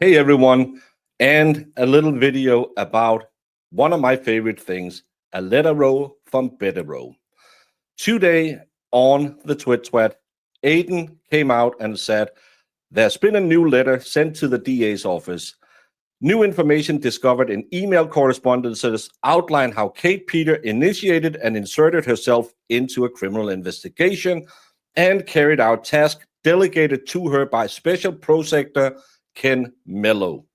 Hey everyone, and a little video about one of my favorite things, a letter row from Bederow. Today on the Twit, Aidan came out and said, there's been a new letter sent to the DA's office. New information discovered in email correspondences outline how Kate Peter initiated and inserted herself into a criminal investigation and carried out tasks delegated to her by Special Prosecutor Ken Mello.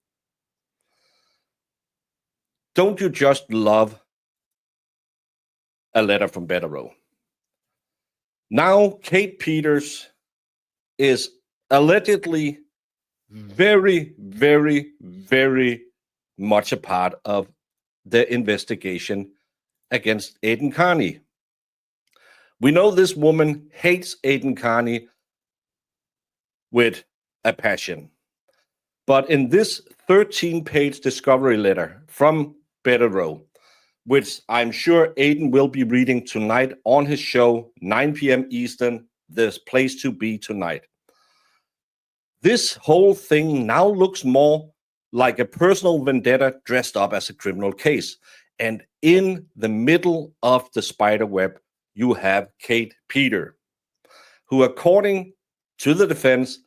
Don't you just love a letter from Bederow? Now, Kate Peters is allegedly very, very, very much a part of the investigation against Aidan Kearney. We know this woman hates Aidan Kearney with a passion. But in this 13-page discovery letter from Bederow, which I'm sure Aidan will be reading tonight on his show, 9 p.m. Eastern, this place to be tonight. This whole thing now looks more like a personal vendetta dressed up as a criminal case. And in the middle of the spider web, you have Kate Peter, who, according to the defense,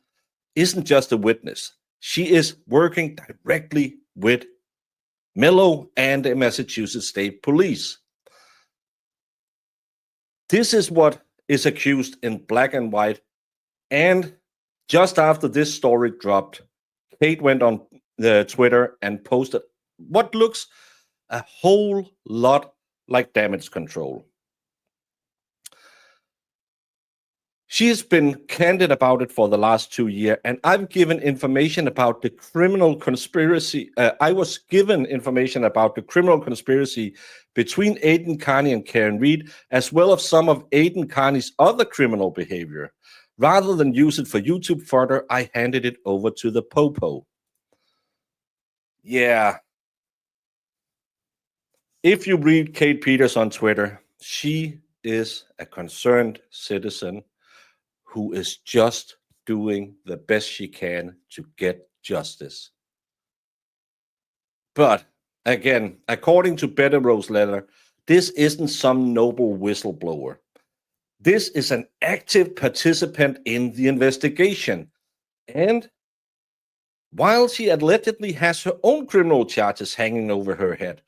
isn't just a witness. She is working directly with Mello and the Massachusetts State Police. This is what is accused in black and white. And just after this story dropped, Kate went on the Twitter and posted what looks a whole lot like damage control. She has been candid about it for the last 2 years, and I've given information about the criminal conspiracy. I was given information about the criminal conspiracy between Aidan Kearney and Karen Reed, as well as some of Aidan Kearney's other criminal behavior. Rather than use it for YouTube fodder, I handed it over to the Popo. Yeah. If you read Kate Peters on Twitter, she is a concerned citizen who is just doing the best she can to get justice. But again, according to Bederow's letter, this isn't some noble whistleblower. This is an active participant in the investigation. And while she allegedly has her own criminal charges hanging over her head,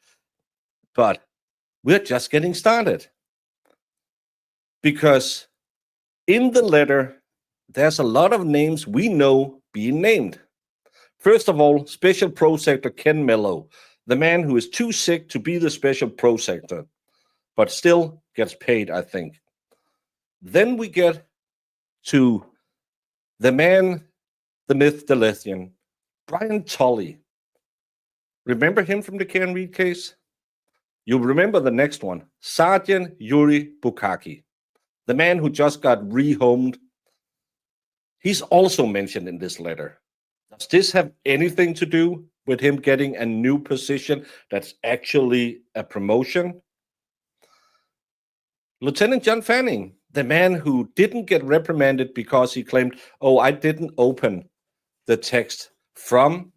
but we're just getting started. Because in the letter, there's a lot of names we know being named. First of all, Special Prosecutor Ken Mello, the man who is too sick to be the Special Prosecutor, but still gets paid, I think. Then we get to the man, the myth, the legend, Brian Tully. Remember him from the Karen Reed case? You'll remember the next one, Sergeant Yuri Bukaki, the man who just got rehomed. He's also mentioned in this letter. Does this have anything to do with him getting a new position that's actually a promotion? Lieutenant John Fanning, the man who didn't get reprimanded because he claimed, oh, I didn't open the text from,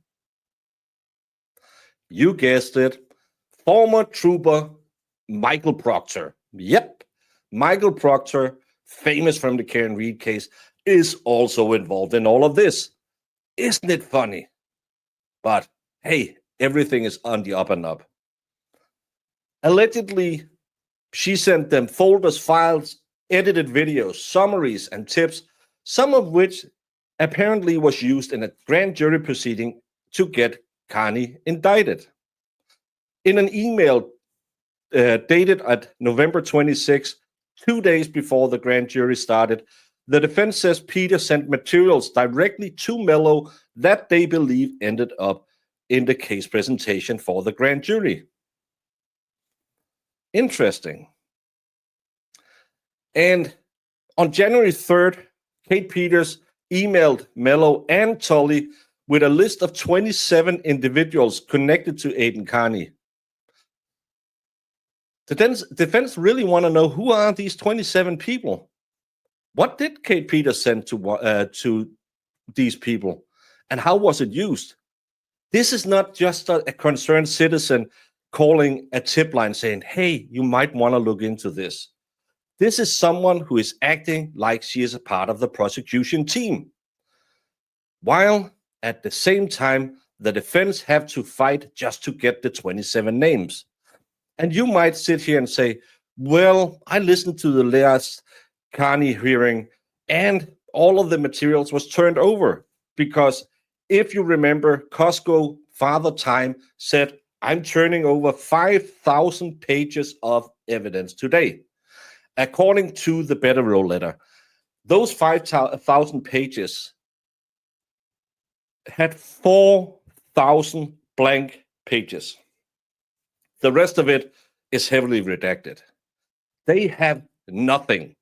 you guessed it, former trooper Michael Proctor. Yep, Michael Proctor, famous from the Karen Reed case, is also involved in all of this. Isn't it funny? But hey, everything is on the up and up. Allegedly, she sent them folders, files, edited videos, summaries, and tips, some of which apparently was used in a grand jury proceeding to get Kearney indicted. In an email dated at November 26, 2 days before the grand jury started, the defense says Peter sent materials directly to Mello that they believe ended up in the case presentation for the grand jury. Interesting. And on January 3rd, Kate Peters emailed Mello and Tully with a list of 27 individuals connected to Aidan Kearney. The defense really want to know, who are these 27 people? What did Kate Peters send to these people? And how was it used? This is not just a concerned citizen calling a tip line saying, hey, you might want to look into this. This is someone who is acting like she is a part of the prosecution team, while at the same time, the defense have to fight just to get the 27 names. And you might sit here and say, well, I listened to the last Kearney hearing and all of the materials was turned over because if you remember, Costco Father Time said, I'm turning over 5,000 pages of evidence today. According to the Bederow letter, those 5,000 pages had 4,000 blank pages. The rest of it is heavily redacted. They have nothing.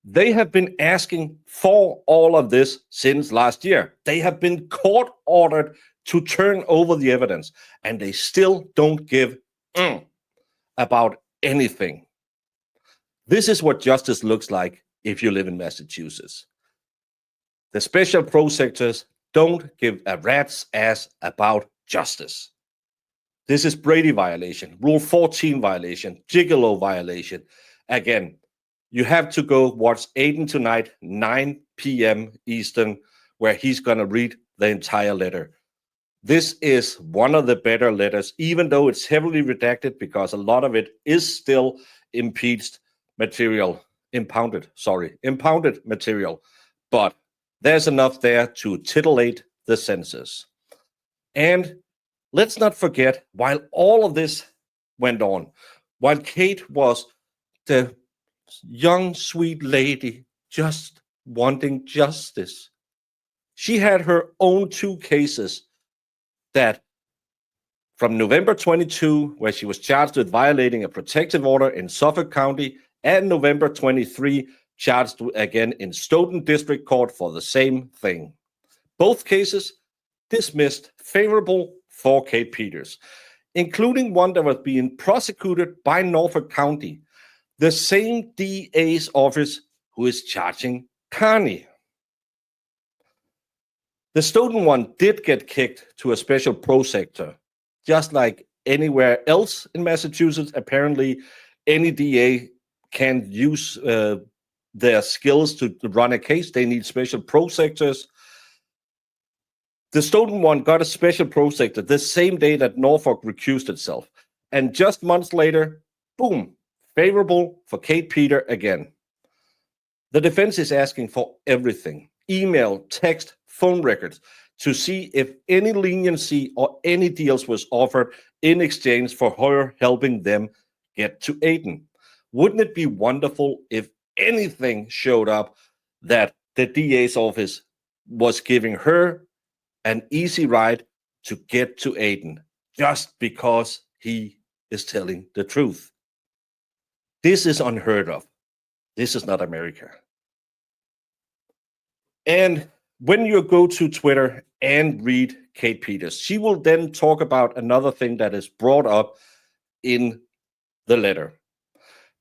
They have been asking for all of this since last year. They have been court ordered to turn over the evidence, and they still don't give about anything. This is what justice looks like if you live in Massachusetts. The special prosecutors don't give a rat's ass about justice. This is Brady violation, Rule 14 violation, Gigolo violation. Again, you have to go watch Aidan tonight, 9 p.m. Eastern, where he's going to read the entire letter. This is one of the better letters, even though it's heavily redacted because a lot of it is still impounded material. But there's enough there to titillate the senses. And let's not forget, while all of this went on, while Kate was the young, sweet lady just wanting justice, she had her own 2 cases that from November 22, where she was charged with violating a protective order in Suffolk County, and November 23, charged again in Stoughton District Court for the same thing. Both cases dismissed favorable for Kate Peters, including one that was being prosecuted by Norfolk County, the same DA's office who is charging Kearney. The Stoughton one did get kicked to a special prosecutor, just like anywhere else in Massachusetts. Apparently, any DA can't use their skills to run a case. They need special prosecutors. The Stoughton one got a special prosecutor the same day that Norfolk recused itself. And just months later, boom, favorable for Kate Peter again. The defense is asking for everything: email, text, phone records, to see if any leniency or any deals was offered in exchange for her helping them get to Aidan. Wouldn't it be wonderful if anything showed up that the DA's office was giving her an easy ride to get to Aidan just because he is telling the truth? This is unheard of. This is not America. And when you go to Twitter and read Kate Peters, she will then talk about another thing that is brought up in the letter.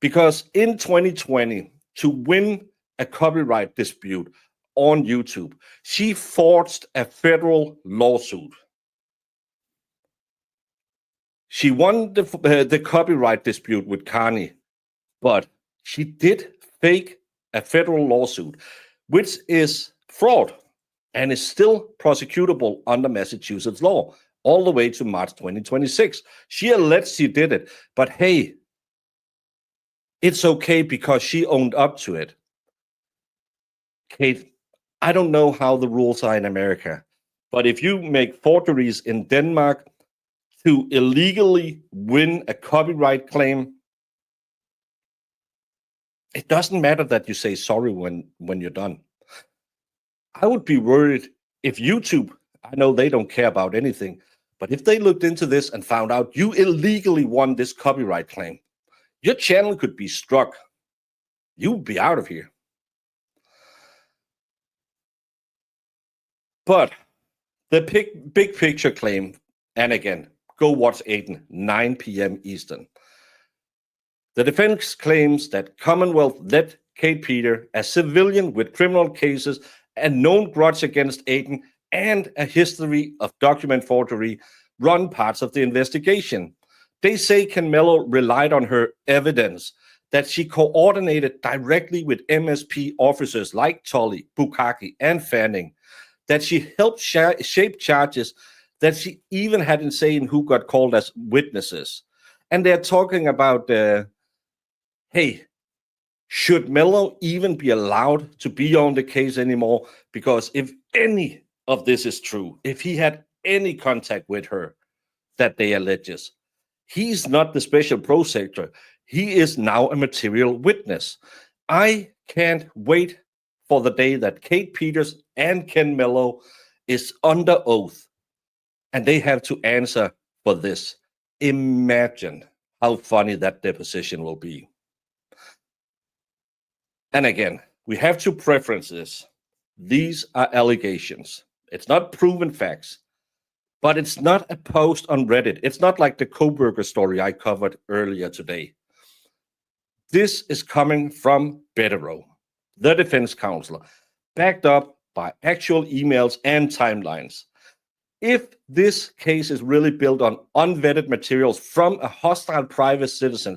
Because in 2020, to win a copyright dispute on YouTube, she forged a federal lawsuit. She won the copyright dispute with Kearney, but she did fake a federal lawsuit, which is fraud and is still prosecutable under Massachusetts law all the way to March 2026. She alleged she did it, but hey, it's okay because she owned up to it. Kate, I don't know how the rules are in America, but if you make forgeries in Denmark to illegally win a copyright claim, it doesn't matter that you say sorry when you're done. I would be worried if YouTube, I know they don't care about anything, but if they looked into this and found out you illegally won this copyright claim, your channel could be struck. You would be out of here. But the big picture claim, and again, go watch Aidan, 9 p.m. Eastern. The defense claims that Commonwealth let Kate Peter, a civilian with criminal cases and known grudge against Aidan, and a history of document forgery run parts of the investigation. They say Ken Mello relied on her evidence that she coordinated directly with MSP officers like Tully, Bukaki, and Fanning, that she helped shape charges, that she even had in saying who got called as witnesses. And they're talking about, hey, should Mello even be allowed to be on the case anymore? Because if any of this is true, if he had any contact with her that they alleges, he's not the special prosecutor. He is now a material witness. I can't wait for the day that Kate Peters and Ken Mello is under oath and they have to answer for this. Imagine how funny that deposition will be. And again, we have to preference this. These are allegations. It's not proven facts, but it's not a post on Reddit. It's not like the Coburger story I covered earlier today. This is coming from Bederow, the defense counsel, backed up by actual emails and timelines. If this case is really built on unvetted materials from a hostile private citizen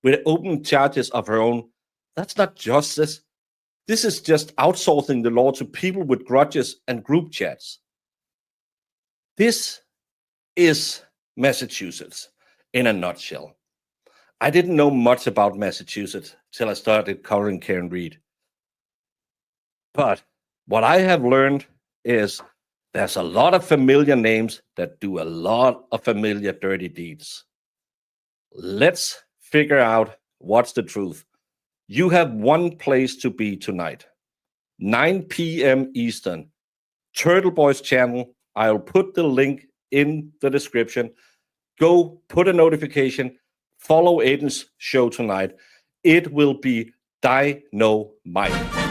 with open charges of her own, that's not justice. This is just outsourcing the law to people with grudges and group chats. This is Massachusetts in a nutshell. I didn't know much about Massachusetts till I started covering Karen Read. But what I have learned is there's a lot of familiar names that do a lot of familiar dirty deeds. Let's figure out what's the truth. You have one place to be tonight, 9 p.m. Eastern, Turtleboy's channel. I'll put the link in the description. Go put a notification, follow Aidan's show tonight. It will be dynamite.